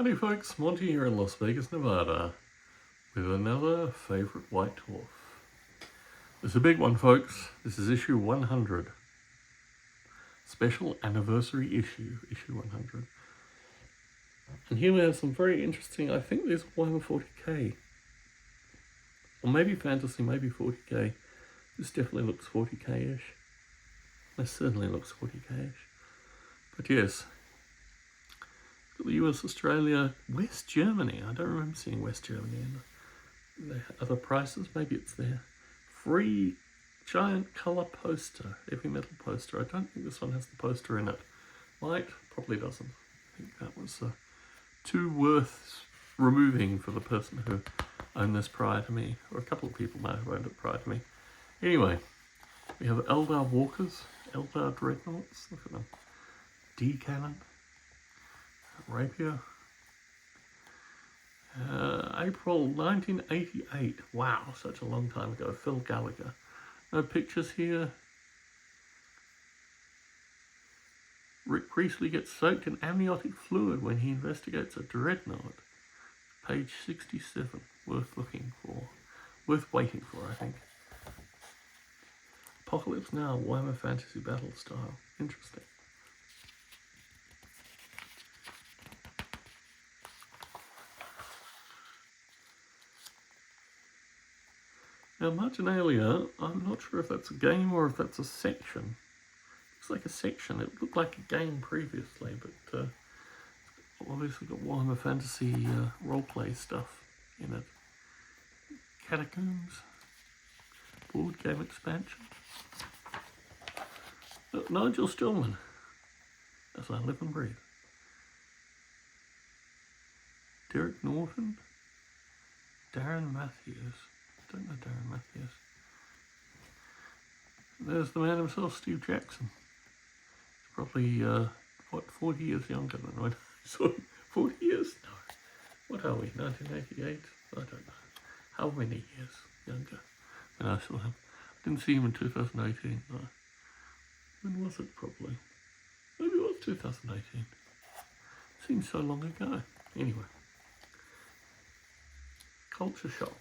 Howdy folks, Monty here in Las Vegas, Nevada with another favorite white dwarf. It's a big one folks, this is issue 100. Special anniversary issue 100. And here we have some very interesting, I think there's one 40k. Or maybe fantasy, maybe 40k. This definitely looks 40k-ish. This certainly looks 40k-ish. But yes, the US, Australia, West Germany. I don't remember seeing West Germany in the other prices. Maybe it's there. Free giant colour poster, heavy metal poster. I don't think this one has the poster in it. Might, probably doesn't. I think that was too worth removing for the person who owned this prior to me, or a couple of people might have owned it prior to me. Anyway, we have Eldar Walkers, Eldar Dreadnoughts. Look at them. D-Cannon. Rapier. April 1988. Wow, such a long time ago. Phil Gallagher. No pictures here. Rick Priestley gets soaked in amniotic fluid when he investigates a dreadnought. Page 67. Worth looking for. Worth waiting for, I think. Apocalypse Now, Warhammer Fantasy Battle style. Interesting. Now, Marginalia, I'm not sure if that's a game or if that's a section. Looks like a section. It looked like a game previously, but obviously got Warhammer Fantasy roleplay stuff in it. Catacombs. Board game expansion. Nigel Stillman. As I live and breathe. Derek Norton. Darren Matthews. Don't know Darren Matthews. There's the man himself, Steve Jackson. He's probably, 40 years younger than when I saw him. 40 years? No. What are we, 1988? I don't know. How many years younger than I saw him? I didn't see him in 2018, though. When was it, probably? Maybe it was 2018. Seems so long ago. Anyway. Culture Shock.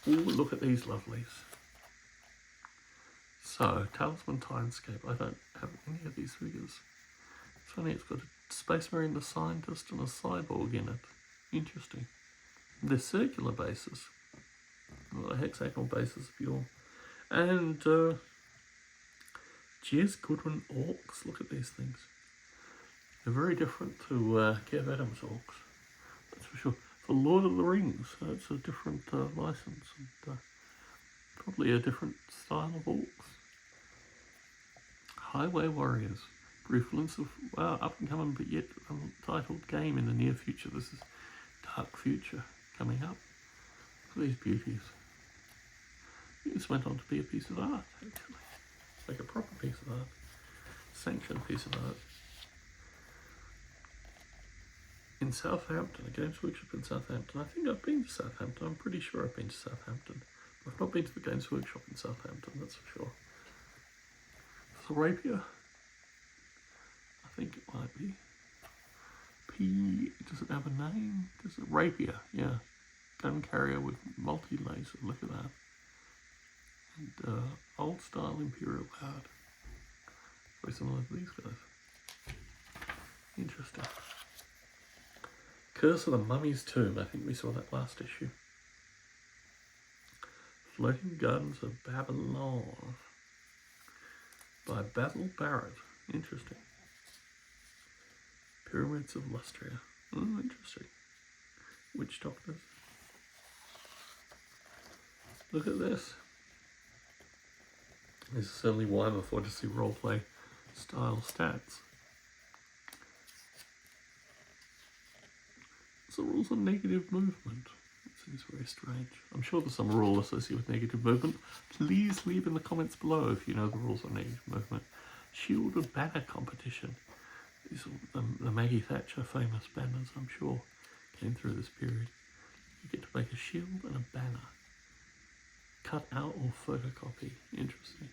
Ooh, look at these lovelies. So, Talisman Timescape. I don't have any of these figures. It's funny, it's got a Space Marine, the Scientist, and a Cyborg in it. Interesting. They're circular bases. Well, a hexagonal bases of your. And, Jez Goodwin Orcs. Look at these things. They're very different to Kev Adams Orcs. That's for sure. For Lord of the Rings, so it's a different license and probably a different style of orcs. Highway Warriors, brief glimpse of up and coming but yet untitled game in the near future. This is Dark Future coming up. Look at these beauties. This went on to be a piece of art, actually. Like a proper piece of art, sanctioned piece of art. In Southampton, a Games Workshop in Southampton. I think I've been to Southampton. I'm pretty sure I've been to Southampton. I've not been to the Games Workshop in Southampton, that's for sure. For Rapier, I think it might be. Does it have a name? Does it? Rapier, yeah. Gun carrier with multi-laser, look at that. And old style Imperial card. Very similar to these guys. Interesting. Curse of the Mummy's Tomb. I think we saw that last issue. Floating Gardens of Babylon by Basil Barrett. Interesting. Pyramids of Lustria. Oh, interesting. Witch Doctors. Look at this. This is certainly Warhammer Fantasy roleplay style stats. The rules on negative movement. It seems very strange. I'm sure there's some rule associated with negative movement. Please leave in the comments below if you know the rules on negative movement. Shield and banner competition. These are the Maggie Thatcher famous banners, I'm sure, came through this period. You get to make a shield and a banner. Cut out or photocopy. Interesting.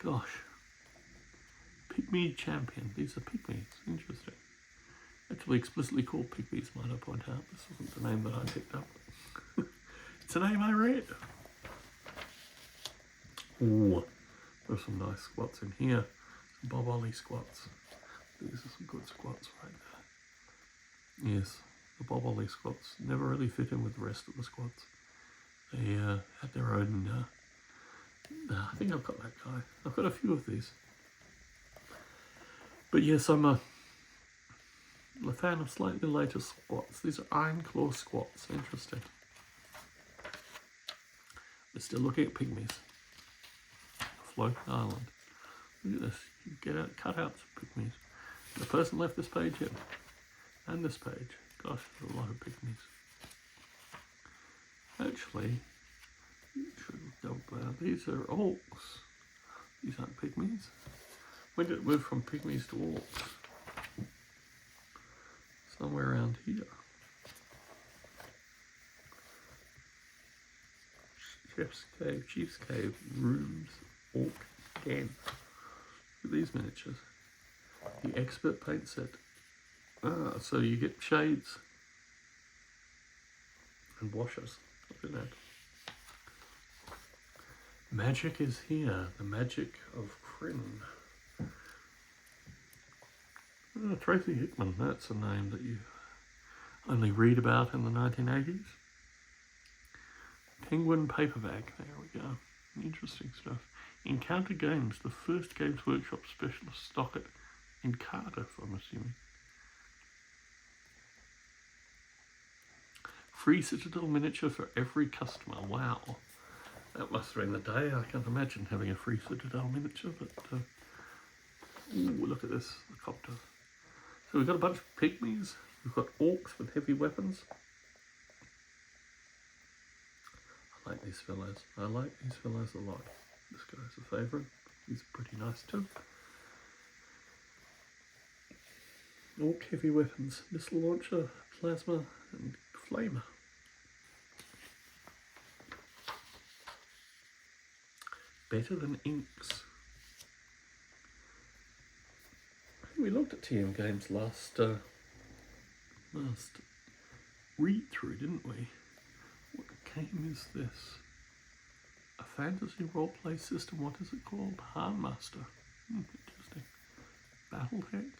Gosh. Pygmy Champion. These are pygmies. Interesting. Actually explicitly called pygmies, might I point out. This wasn't the name that I picked up. It's a name I read. Ooh, there's some nice squats in here. Some Bob Ollie squats. These are some good squats right there. Yes, the Bob Ollie squats never really fit in with the rest of the squats. They had their own... I think I've got that guy. I've got a few of these. But yes, I'm a fan of slightly later squats. These are Iron Claw squats. Interesting. We're still looking at pygmies. Floating Island. Look at this. You get out, cut out some pygmies. The person left this page in. And this page. Gosh, there's a lot of pygmies. Actually, these are orcs. These aren't pygmies. When did it move from pygmies to orcs? Somewhere around here. Chef's Cave, Chief's Cave, Rooms, Orc Den. Look at these miniatures. The Expert Paint Set. Ah, so you get shades and washes. Look at that. Magic is here. The magic of Kryn. Tracy Hickman, that's a name that you only read about in the 1980s. Penguin Paperback, there we go. Interesting stuff. Encounter Games, the first Games Workshop specialist stock it in Cardiff, I'm assuming. Free Citadel miniature for every customer. Wow. That must have been the day. I can't imagine having a free Citadel miniature, but ooh, look at this, the copter. So we've got a bunch of pygmies. We've got orcs with heavy weapons. I like these fellows. I like these fellows a lot. This guy's a favourite. He's pretty nice too. Orc heavy weapons. Missile launcher, plasma, and flamer. Better than inks. I think we looked at TM Games last read through, didn't we? What game is this? A fantasy roleplay system. What is it called? Harnmaster. Interesting. Battletech.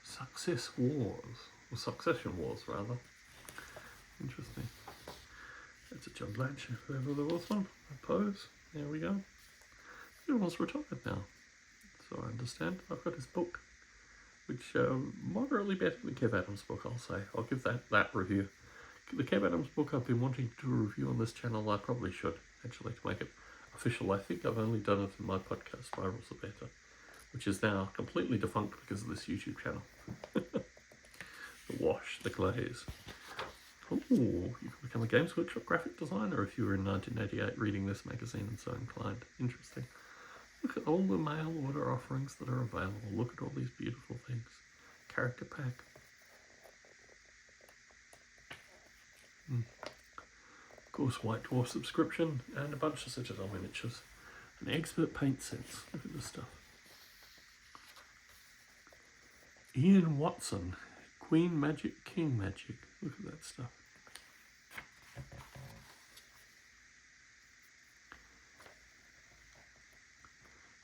Success Wars. Or Succession Wars, rather. Interesting. That's a John Blanche, if ever there was one, I suppose. There we go. Everyone's retired now, so I understand. I've got his book, which moderately better than Kev Adams' book, I'll say. I'll give that review. The Kev Adams' book I've been wanting to review on this channel. I probably should, actually, to make it official. I think I've only done it in my podcast, Spirals the Better, which is now completely defunct because of this YouTube channel. The wash, the glaze. Ooh, you can become a Games Workshop graphic designer if you were in 1988 reading this magazine and so inclined. Interesting. Look at all the mail order offerings that are available. Look at all these beautiful things. Character pack. Of course, White Dwarf subscription and a bunch of Citadel miniatures. And expert paint sets. Look at this stuff. Ian Watson. Queen Magic, King Magic. Look at that stuff.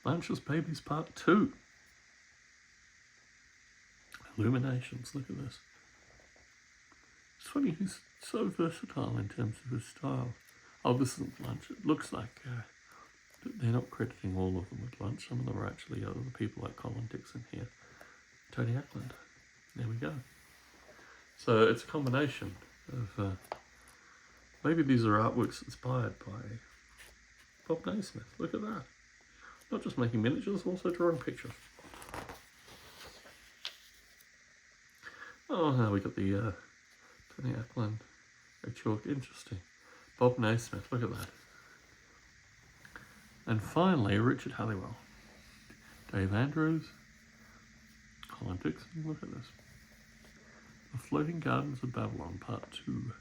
Blanche's Babies Part 2. Illuminations, look at this. It's funny, he's so versatile in terms of his style. Oh, this isn't Blanche. It looks like they're not crediting all of them with Blanche. Some of them are actually other people like Colin Dixon here. Tony Ackland. There we go. So it's a combination of... maybe these are artworks inspired by Bob Naismith. Look at that. Not just making miniatures, also drawing pictures. Oh, now we got the Tony Ackland chalk. Interesting. Bob Naismith, look at that. And finally, Richard Halliwell. Dave Andrews. Colin Dixon, look at this. The Floating Gardens of Babylon, Part 2. I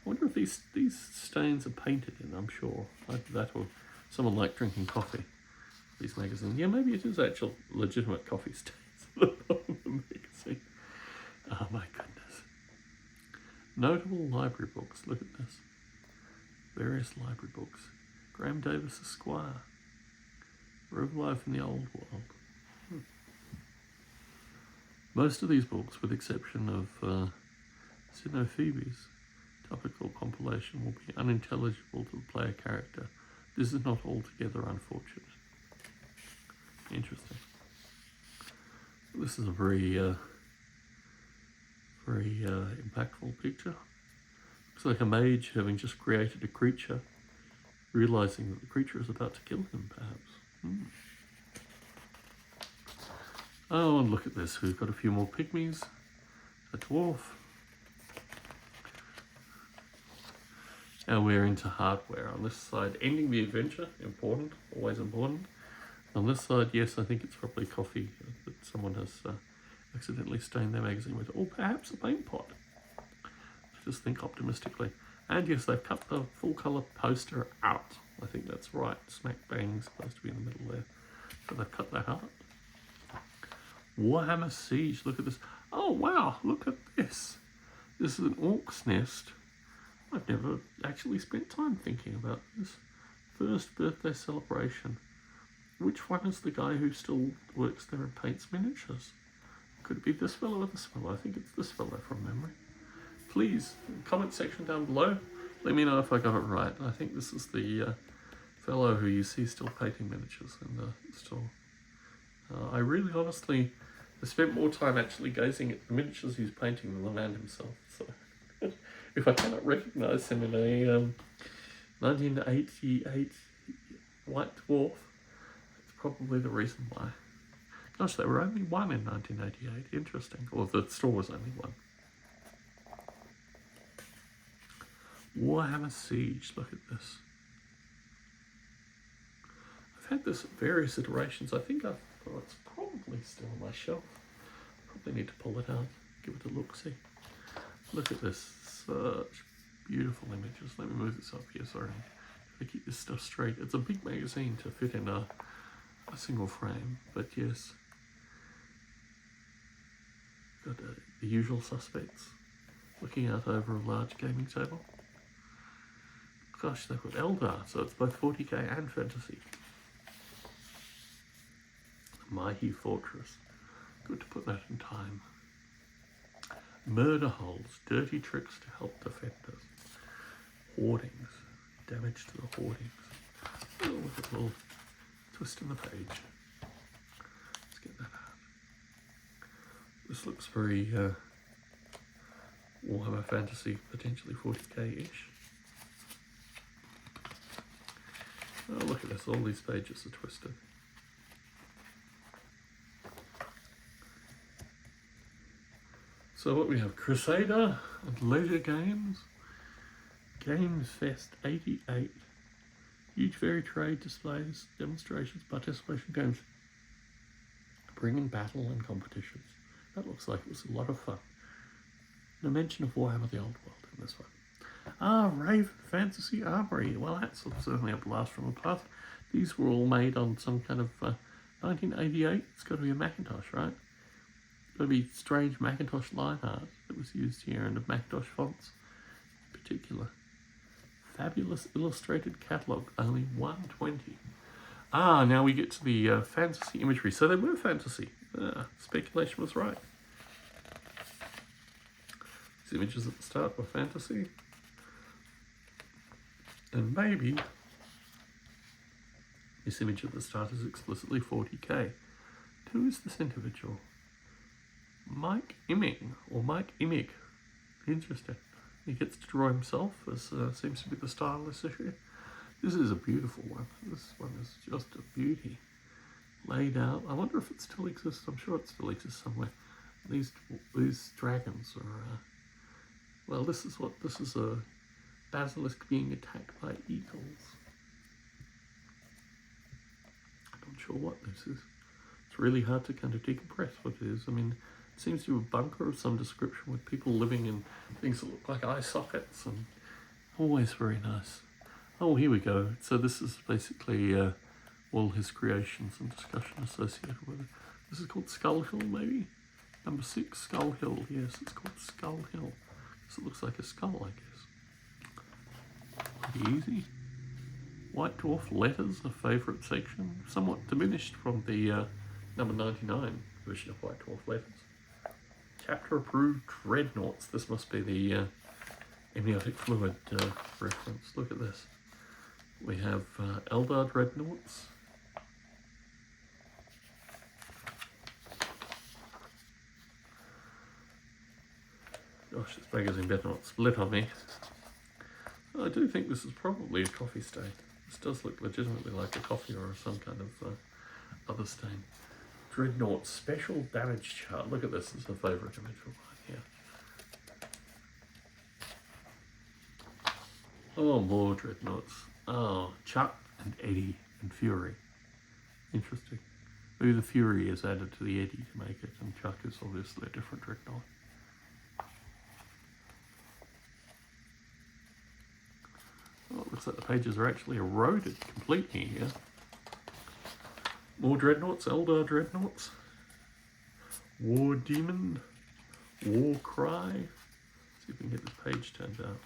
wonder if these stains are painted in, I'm sure. Either that or someone like drinking coffee. these magazines. Yeah, maybe it is actual legitimate coffee stains at the bottom of the magazine. Oh my goodness. Notable library books. Look at this. Various library books. Graham Davis Esquire. Real Life in the Old World. Most of these books, with the exception of Phoebe's topical compilation, will be unintelligible to the player character. This is not altogether unfortunate. Interesting. This is a very impactful picture. Looks like a mage having just created a creature, realizing that the creature is about to kill him, perhaps. Oh, and look at this. We've got a few more pygmies. A dwarf. Now we're into hardware. On this side, ending the adventure. Important. Always important. On this side, yes, I think it's probably coffee that someone has accidentally stained their magazine with. Or perhaps a paint pot. Just think optimistically. And yes, they've cut the full colour poster out. I think that's right. Smack bang supposed to be in the middle there. So they've cut that out. Warhammer Siege. Look at this. Oh wow, look at this. This is an orc's nest. I've never actually spent time thinking about this. First birthday celebration. Which one is the guy who still works there and paints miniatures? Could it be this fellow or this fellow? I think it's this fellow from memory. Please, comment section down below. Let me know if I got it right. I think this is the fellow who you see still painting miniatures in the store. I really honestly spent more time actually gazing at the miniatures he's painting than the man himself. So if I cannot recognise him in a 1988 White Dwarf, that's probably the reason why. Gosh, there were only one in 1988. Interesting. Or the store was only one. Warhammer Siege. Look at this. I've had this at various iterations. I think it's probably still on my shelf. Probably need to pull it out, give it a look-see. Look at this. Such beautiful images. Let me move this up here, sorry. To keep this stuff straight. It's a big magazine to fit in a single frame, but yes. Got the usual suspects looking out over a large gaming table. Gosh, they've got Eldar, so it's both 40k and fantasy. Mighty Fortress. Good to put that in time. Murder holes. Dirty tricks to help defenders. Hoardings. Damage to the hoardings. Oh, look at a little twist in the page. Let's get that out. This looks very Warhammer Fantasy, potentially 40k-ish. Oh, look at this. All these pages are twisted. So what we have, Crusader and Leisure Games, Games Fest 88, huge very trade displays, demonstrations, participation games, bringing battle and competitions. That looks like it was a lot of fun. No mention of Warhammer the Old World in this one. Ah, Raven Fantasy Armory. Well, that's certainly a blast from the past. These were all made on some kind of 1988. It's got to be a Macintosh, right? Got to be strange Macintosh line art that was used here, and of Macintosh fonts in particular. Fabulous illustrated catalogue, only 120. Ah, now we get to the fantasy imagery. So they were fantasy. Speculation was right. These images at the start were fantasy. And maybe this image at the start is explicitly 40k. Who is this individual? Mike Imming, or Mike Imig. Interesting. He gets to draw himself, as seems to be the style of this issue. This is a beautiful one. This one is just a beauty. Laid out. I wonder if it still exists. I'm sure it still exists somewhere. These dragons are, well, this is a basilisk being attacked by eagles. I'm not sure what this is. It's really hard to kind of decompress what it is. I mean, it seems to be a bunker of some description with people living in things that look like eye sockets, and always very nice. Oh, here we go. So this is basically all his creations and discussion associated with it. This is called Skull Hill, maybe? Number 6, Skull Hill. Yes, it's called Skull Hill. So it looks like a skull, I guess. Pretty easy. White Dwarf letters, a favourite section. Somewhat diminished from the number 99 version of White Dwarf letters. Chapter approved dreadnoughts. This must be the amniotic fluid reference. Look at this. We have Eldar dreadnoughts. Gosh, this magazine better not split on me. I do think this is probably a coffee stain. This does look legitimately like a coffee or some kind of other stain. Dreadnought special damage chart. Look at this. It's a favourite image of mine here. Oh, more dreadnoughts. Oh, Chuck and Eddie and Fury. Interesting. Maybe the Fury is added to the Eddie to make it, and Chuck is obviously a different dreadnought. Oh, it looks like the pages are actually eroded completely here. More dreadnoughts, Eldar dreadnoughts. War Demon. War Cry. See if we can get this page turned out.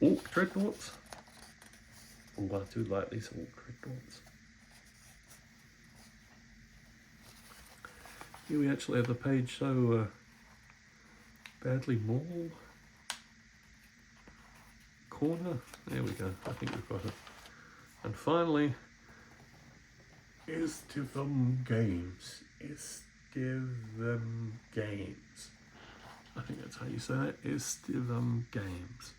Orc dreadnoughts. Oh, I do like these orc dreadnoughts. Here we actually have the page so badly mauled. Corner. There we go. I think we've got it. And finally, Estivum Games. Estivum Games. I think that's how you say that. Estivum Games.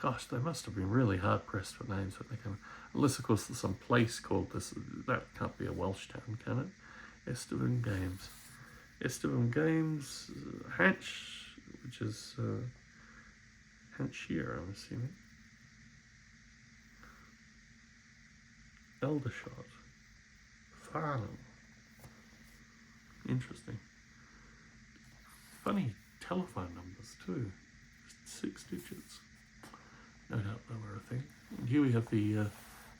Gosh, they must have been really hard pressed for names when they came. Unless, of course, there's some place called this. That can't be a Welsh town, can it? Estivum Games. Estivum Games. Hatch, which is Hampshire, I'm assuming. Eldershot. Farnham. Interesting. Funny telephone numbers too. Just 6 digits. No doubt they were a thing. And here we have the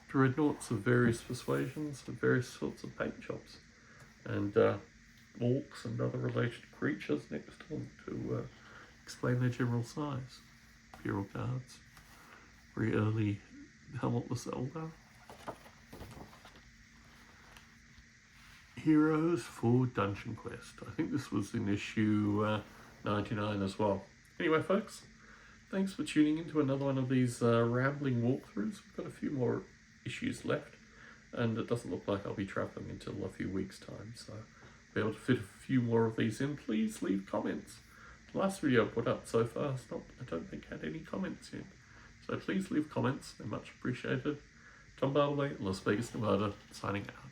dreadnoughts of various persuasions, of various sorts of paint jobs. And orcs and other related creatures next to them to explain their general size. Imperial guards. Very early helmetless Eldar. Heroes for Dungeon Quest. I think this was in issue 99 as well. Anyway, folks, thanks for tuning in to another one of these rambling walkthroughs. We've got a few more issues left, and it doesn't look like I'll be travelling until a few weeks' time, so I'll be able to fit a few more of these in. Please leave comments. The last video I put up so far, I don't think had any comments in. So please leave comments, they're much appreciated. Tom Bartley, Las Vegas, Nevada, signing out.